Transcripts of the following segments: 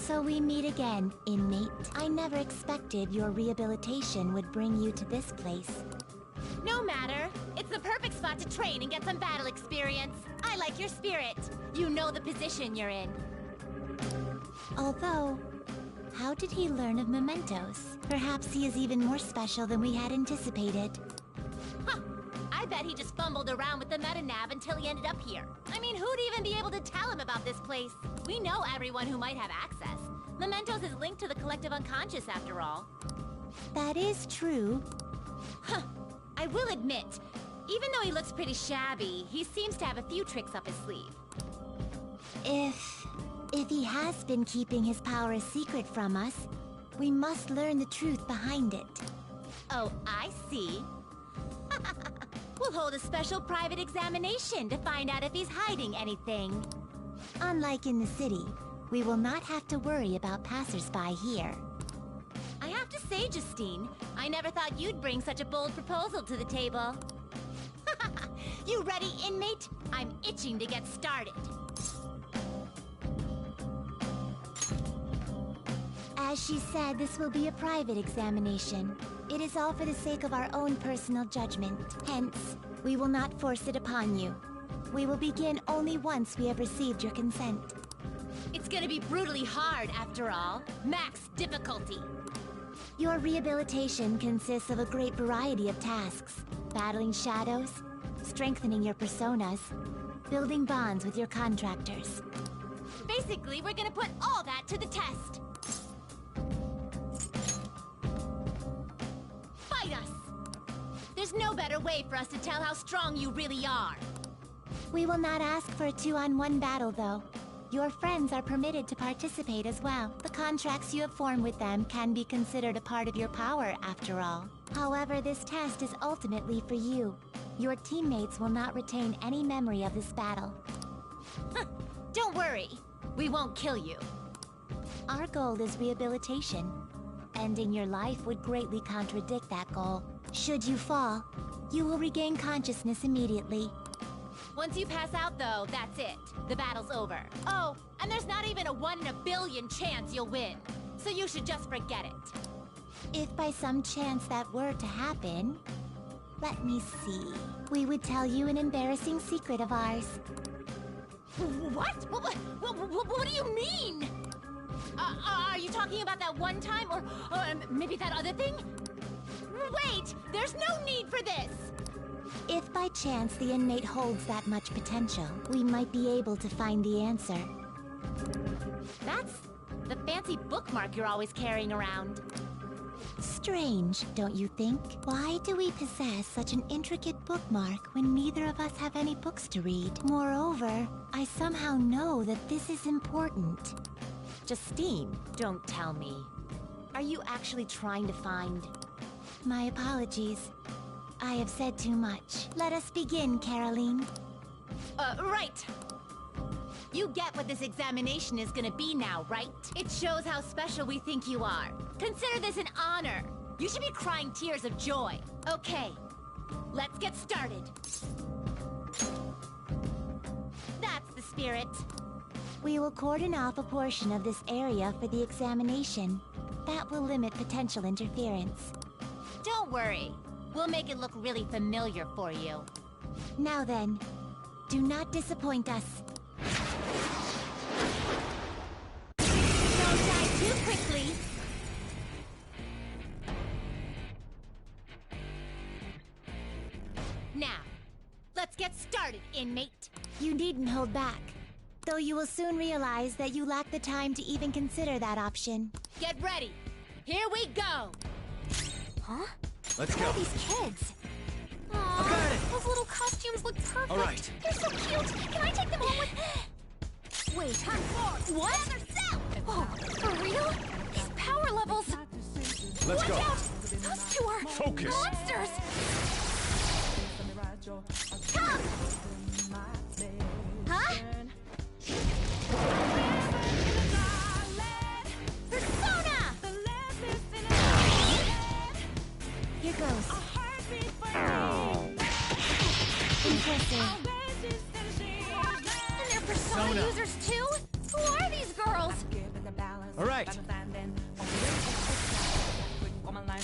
So we meet again, inmate. I never expected your rehabilitation would bring you to this place. No matter. It's the perfect spot to train and get some battle experience. I like your spirit. You know the position you're in. Although, how did he learn of mementos? Perhaps he is even more special than we had anticipated. Huh. I bet he just fumbled around with the metanav until he ended up here. I mean, who'd even be able to tell him about this place? We know everyone who might have access. Mementos is linked to the collective unconscious, after all. That is true. Huh. I will admit, even though he looks pretty shabby, he seems to have a few tricks up his sleeve. If he has been keeping his power a secret from us, we must learn the truth behind it. Oh, I see. We'll hold a special private examination to find out if he's hiding anything. Unlike in the city, we will not have to worry about passers-by here. I have to say, Justine, I never thought you'd bring such a bold proposal to the table. You ready, inmate? I'm itching to get started. As she said, this will be a private examination. It is all for the sake of our own personal judgment. Hence, we will not force it upon you. We will begin only once we have received your consent. It's gonna be brutally hard, after all. Max difficulty. Your rehabilitation consists of a great variety of tasks. Battling shadows, strengthening your personas, building bonds with your contractors. Basically, we're gonna put all that to the test. Fight us! There's no better way for us to tell how strong you really are. We will not ask for a 2-on-1 battle, though. Your friends are permitted to participate as well. The contracts you have formed with them can be considered a part of your power, after all. However, this test is ultimately for you. Your teammates will not retain any memory of this battle. Don't worry. We won't kill you. Our goal is rehabilitation. Ending your life would greatly contradict that goal. Should you fall, you will regain consciousness immediately. Once you pass out, though, that's it. The battle's over. Oh, and there's not even a 1 in a billion chance you'll win. So you should just forget it. If by some chance that were to happen, let me see. We would tell you an embarrassing secret of ours. What? What do you mean? Are you talking about that one time, or maybe that other thing? Wait, there's no need for this! If by chance the inmate holds that much potential, we might be able to find the answer. That's the fancy bookmark you're always carrying around. Strange, don't you think? Why do we possess such an intricate bookmark when neither of us have any books to read? Moreover, I somehow know that this is important. Justine, don't tell me. Are you actually trying to find... My apologies. I have said too much. Let us begin, Caroline. Right. You get what this examination is gonna be now, right? It shows how special we think you are. Consider this an honor. You should be crying tears of joy. Okay, let's get started. That's the spirit. We will cordon off a portion of this area for the examination. That will limit potential interference. Don't worry. We'll make it look really familiar for you. Now then, do not disappoint us. Don't die too quickly. Now, let's get started, inmate. You needn't hold back. Though you will soon realize that you lack the time to even consider that option. Get ready. Here we go. Huh? Let's Who go. are these kids? got Aww, it. those little costumes look perfect. All right. They're so cute. Can I take them home with... Wait, time for... What? Oh, for real? These power levels... Let's Watch go. out! Those two are... Focus. monsters! Come! Huh? Persona! Here goes. Impressive. And they're Persona users too? Who are these girls? All right.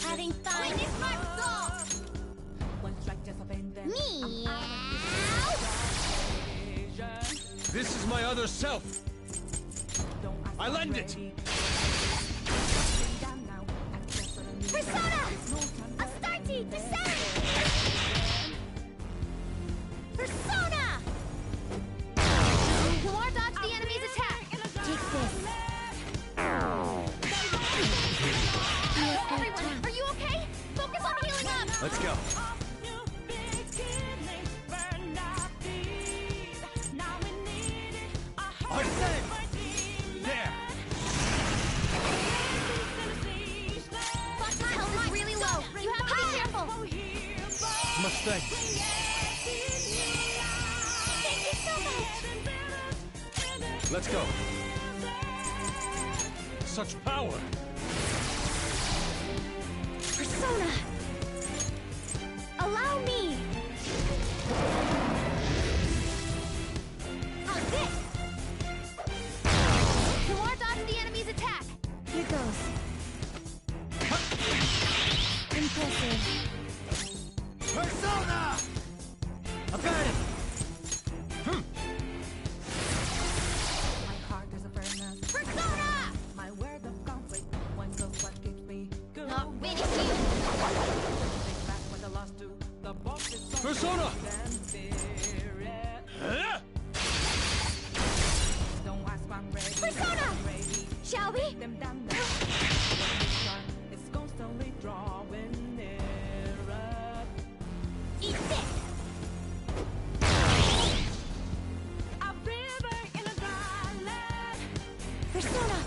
Having fun? Witness my soul! Meow! This is my other self. I lend it. Persona! Astarte! Descend! Persona! Kumar, dodge the enemy's attack! Take this. Everyone, are you okay? Focus on healing up! Let's go. I say! There! Fox's health is really low. You have to be careful. Mustang. Thank you so much! Let's go. Such power! Persona! Allow me! How's this? Kumar, dodge the enemy's attack! Here goes. Impressive. Persona! I've got it! Persona! Not winning you! Persona! Persona! Shall we? Eat this! Persona!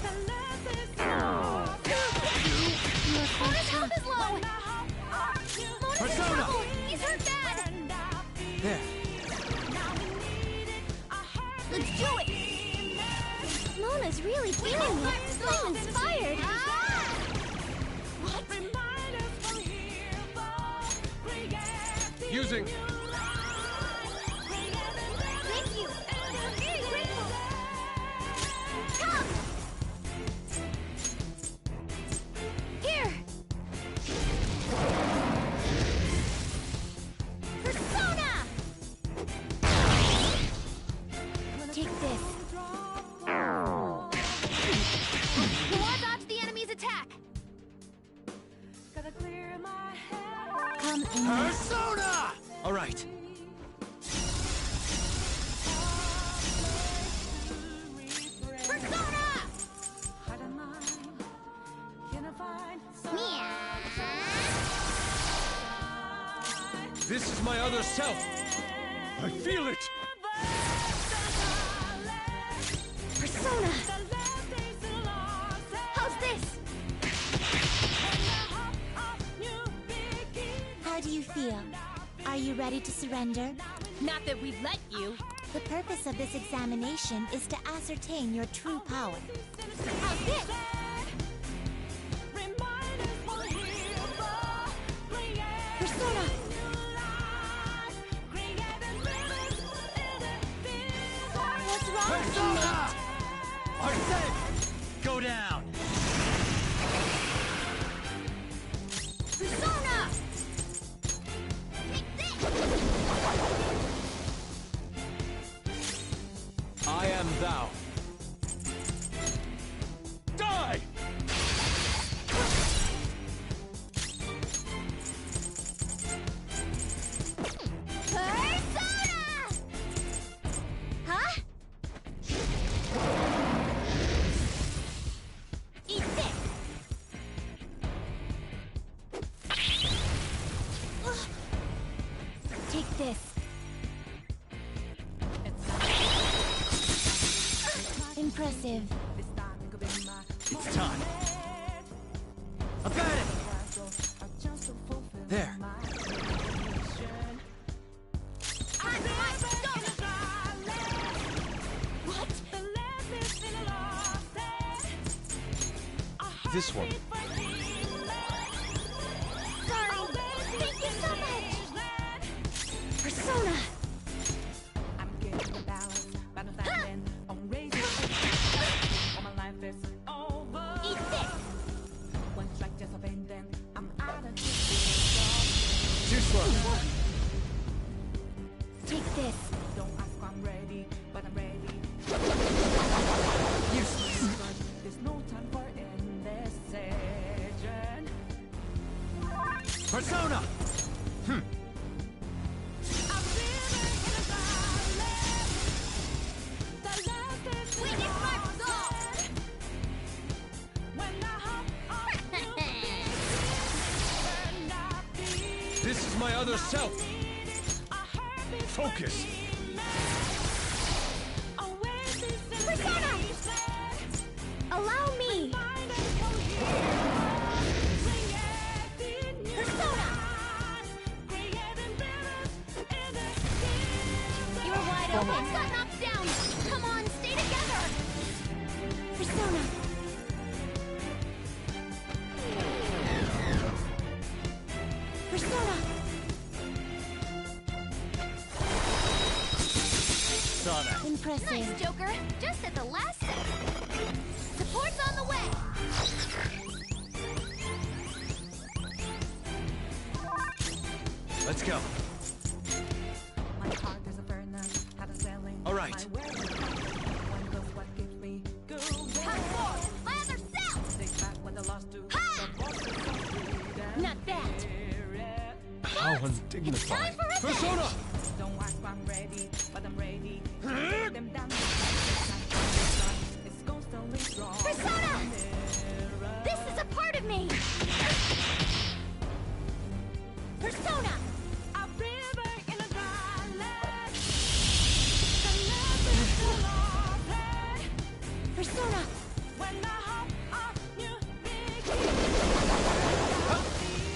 Mona's health is low! Mona's in Persona! trouble! He's hurt bad! There. Let's do it! Mona's really feeling it! I'm inspired! What? Using. Thank you! I'm very grateful! Come! Here! Persona! Take this. Kumar, dodge the enemy's attack! Come in. Persona! All right. Persona! This is my other self. I feel it. Persona! How's this? How do you feel? Are you ready to surrender? Not that we'd let you. The purpose of this examination is to ascertain your true power. How's this? Persona! What's wrong, Persona! inmate? I say, go down. Persona! Take this! I am thou. Die! Persona! Huh? Eat this! Take this. Impressive. It's time. I've got it. There. What? This one. Sorry! Thank you so much! Persona! Take this. Don't ask if I'm ready, but I'm ready. Useless. There's no time for indecision. Persona! This is my other self. Focus. Persona! Allow me! Persona! You're wide open. Got knocked down. Come on, stay together. Persona. Persona. Saw that. Impressive. Nice, Joker. Just at the last second. Support's on the way. Let's go. My heart is a burner, had a selling. All right. My way is one goes what gives me good. Come forward, my other self. Take back what I lost to. Ha! The boss is so sweet. Not that. How Time undignified. for revenge. Persona! Don't ask if I'm ready, but I'm ready. Them down. It's constantly strong. Persona! This is a part of me. Persona! A river in a dry land. The love is full of pain. Persona! When I hop on you,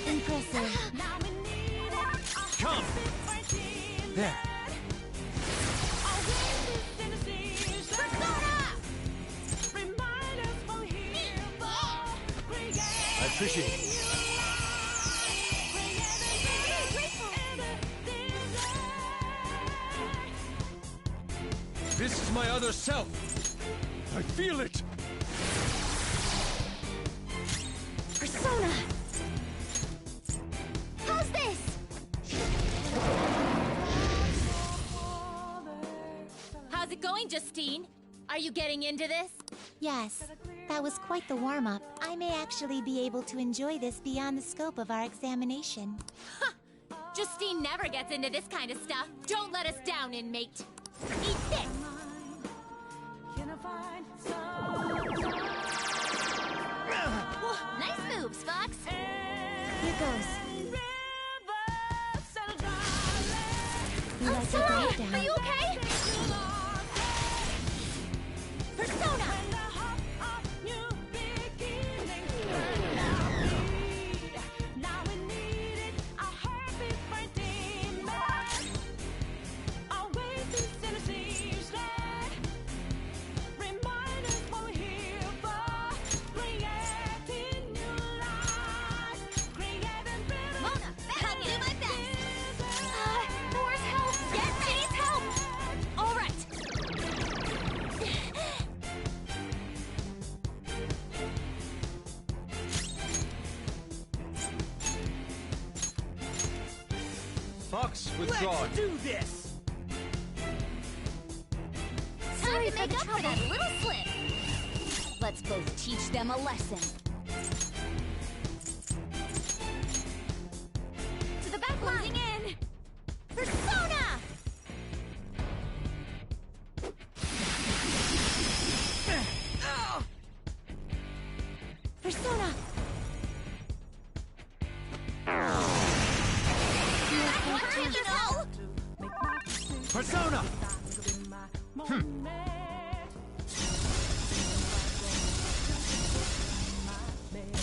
Impressive. now we need it. Come! There. I appreciate it. This is my other self. I feel it. Persona! How's this? How's it going, Justine? Are you getting into this? Yes, that was quite the warm-up. I may actually be able to enjoy this beyond the scope of our examination. Justine never gets into this kind of stuff. Don't let us down, inmate. Eat this! Nice moves, Fox. Here goes. You I'm like the sorry. breakdown? Are you okay? Persona! Mona, I'll do my best. Thor's help. Yes, I need help. All right. Fox, withdraw. Let's do this! Time to make up for that little slip. Let's both teach them a lesson. To the back line. In. Persona! Persona! What you know? Persona!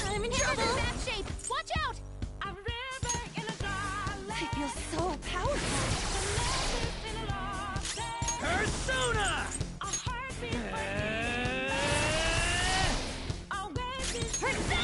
I'm in trouble. Bad shape. Watch out! I feel so powerful. Persona! Persona!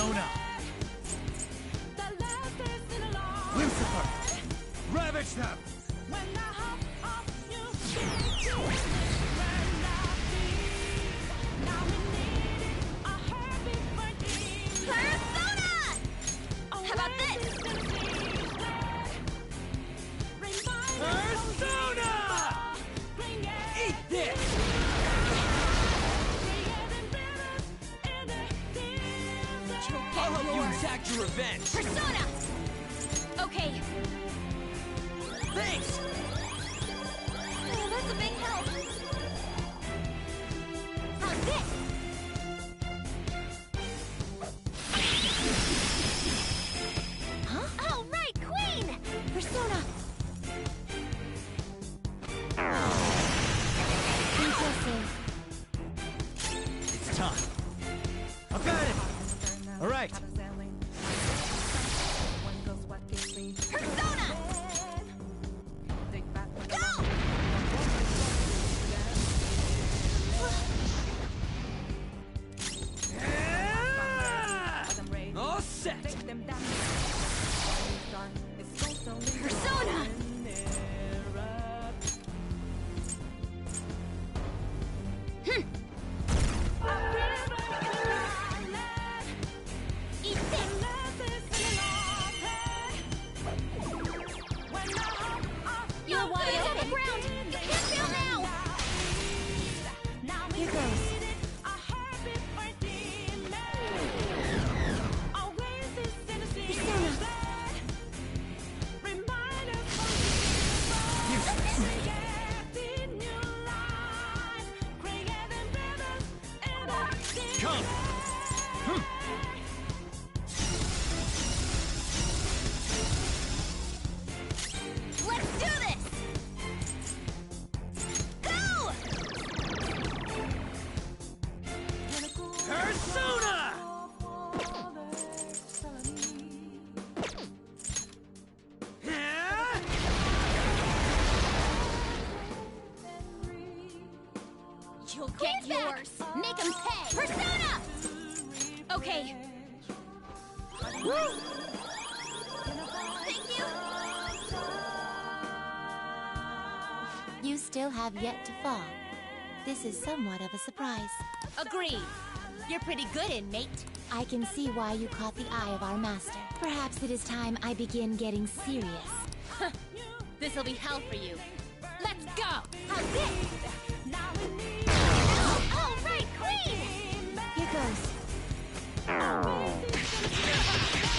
Persona! Lucifer! Ravage them! Persona! How about this? Persona! Eat this! I'll help you exact your revenge! Persona! Okay. Thanks! Oh, that's a big help. How's this? Huh? Oh, right, Queen! Persona! Impressive. It's time. I've got it! Alright! Persona! Go! All set! Persona! Eat this! You're wide open. The ground. You can't fail now. Here goes. Come! Let's do this! Go! Persona! You'll get yours. Make them pay. Persona! Okay. Woo! Thank you. You still have yet to fall. This is somewhat of a surprise. Agreed. You're pretty good, inmate. I can see why you caught the eye of our master. Perhaps it is time I begin getting serious. This'll be hell for you. Let's go! How's this? Oh, right, Queen! Here goes.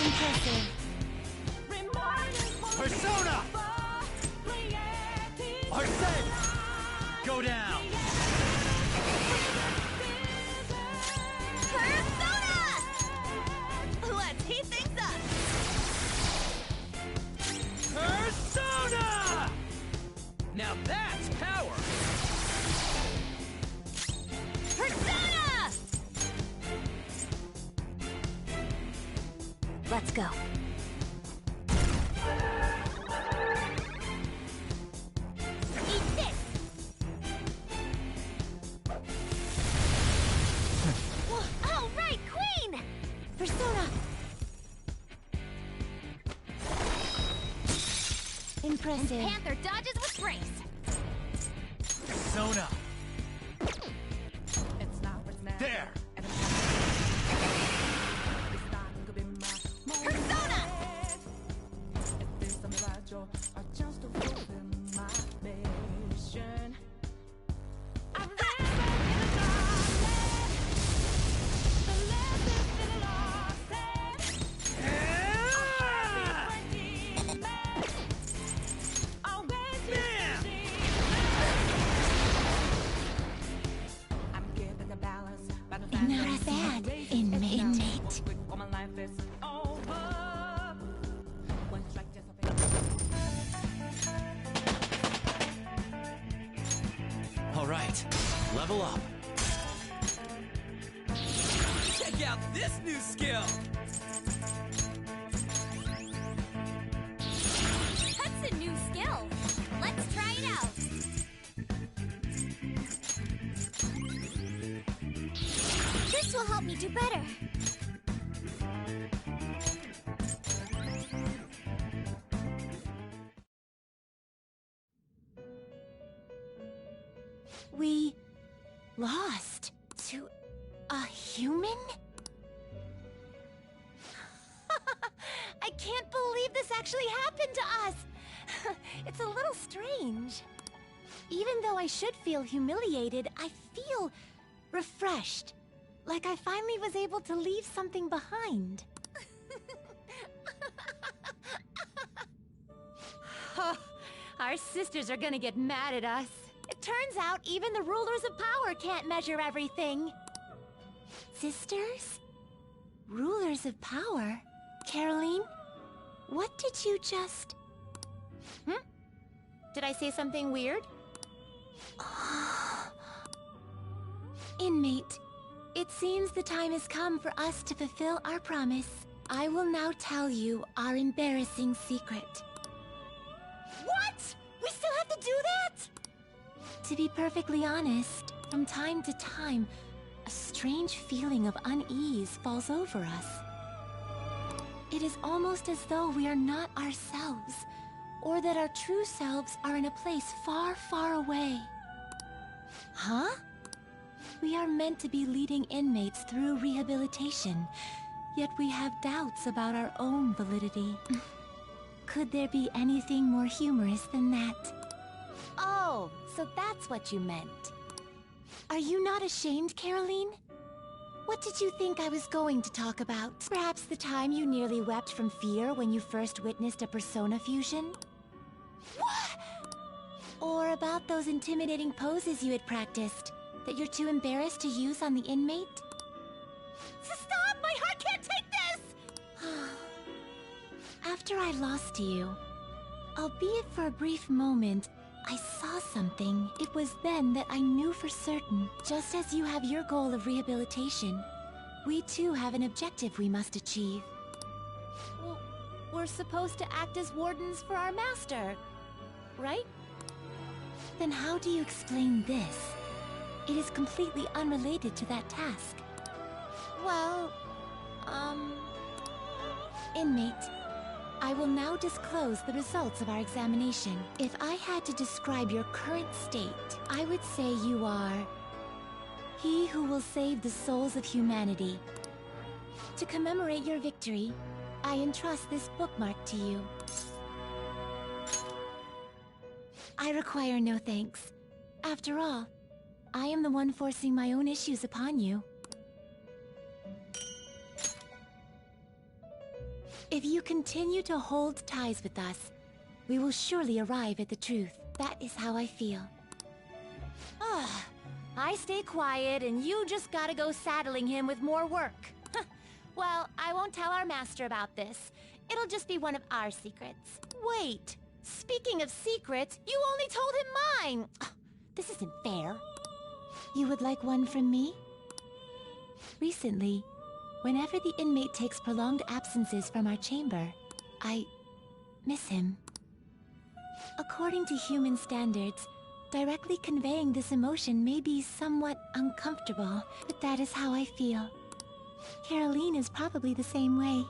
Impressive. Persona! Arsene! Go down! Persona! Let's heat things up. Persona! Now that's power! Persona! Let's go. Eat this! Oh, right, Queen! Persona! Impressive. Panther dodges with grace. Persona! There! Persona! Not bad, inmate. All right, level up. Check out this new skill! That's a new skill. Let's try it out. This will help me do better. We lost to a human? I can't believe this actually happened to us! It's a little strange. Even though I should feel humiliated, I feel refreshed. Like I finally was able to leave something behind. Our sisters are gonna get mad at us. It turns out even the rulers of power can't measure everything. Sisters? Rulers of power? Caroline, what did you just... Did I say something weird? Inmate, it seems the time has come for us to fulfill our promise. I will now tell you our embarrassing secret. What? We still have to do that? To be perfectly honest, from time to time, a strange feeling of unease falls over us. It is almost as though we are not ourselves, or that our true selves are in a place far, far away. Huh? We are meant to be leading inmates through rehabilitation, yet we have doubts about our own validity. Could there be anything more humorous than that? Oh, so that's what you meant. Are you not ashamed, Caroline? What did you think I was going to talk about? Perhaps the time you nearly wept from fear when you first witnessed a persona fusion? What? Or about those intimidating poses you had practiced that you're too embarrassed to use on the inmate? Stop! My heart can't take this! After I lost you, albeit for a brief moment, I saw something. It was then that I knew for certain, just as you have your goal of rehabilitation, we too have an objective we must achieve. Well, we're supposed to act as wardens for our master, right? Then how do you explain this? It is completely unrelated to that task. Well, Inmate, I will now disclose the results of our examination. If I had to describe your current state, I would say you are... he who will save the souls of humanity. To commemorate your victory, I entrust this bookmark to you. I require no thanks. After all, I am the one forcing my own issues upon you. If you continue to hold ties with us, we will surely arrive at the truth. That is how I feel. I stay quiet and you just gotta go saddling him with more work. Well, I won't tell our master about this. It'll just be one of our secrets. Wait, speaking of secrets, you only told him mine! This isn't fair. You would like one from me? Recently, whenever the inmate takes prolonged absences from our chamber, I miss him. According to human standards, directly conveying this emotion may be somewhat uncomfortable, but that is how I feel. Caroline is probably the same way.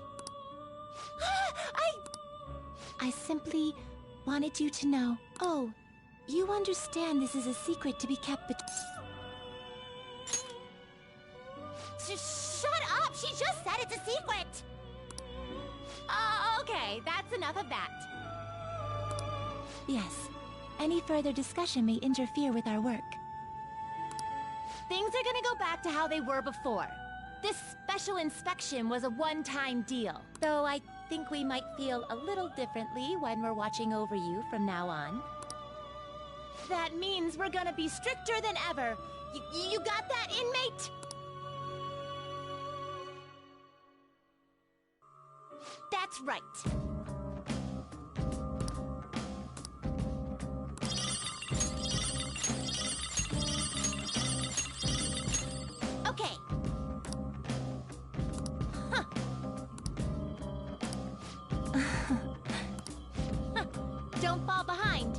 I simply wanted you to know. Oh, you understand this is a secret to be kept Shut up! She just said it's a secret! Okay, that's enough of that. Yes. Any further discussion may interfere with our work. Things are gonna go back to how they were before. This special inspection was a one-time deal, though I think we might feel a little differently when we're watching over you from now on. That means we're gonna be stricter than ever. You got that, inmate? That's right. Okay. Huh. Don't fall behind.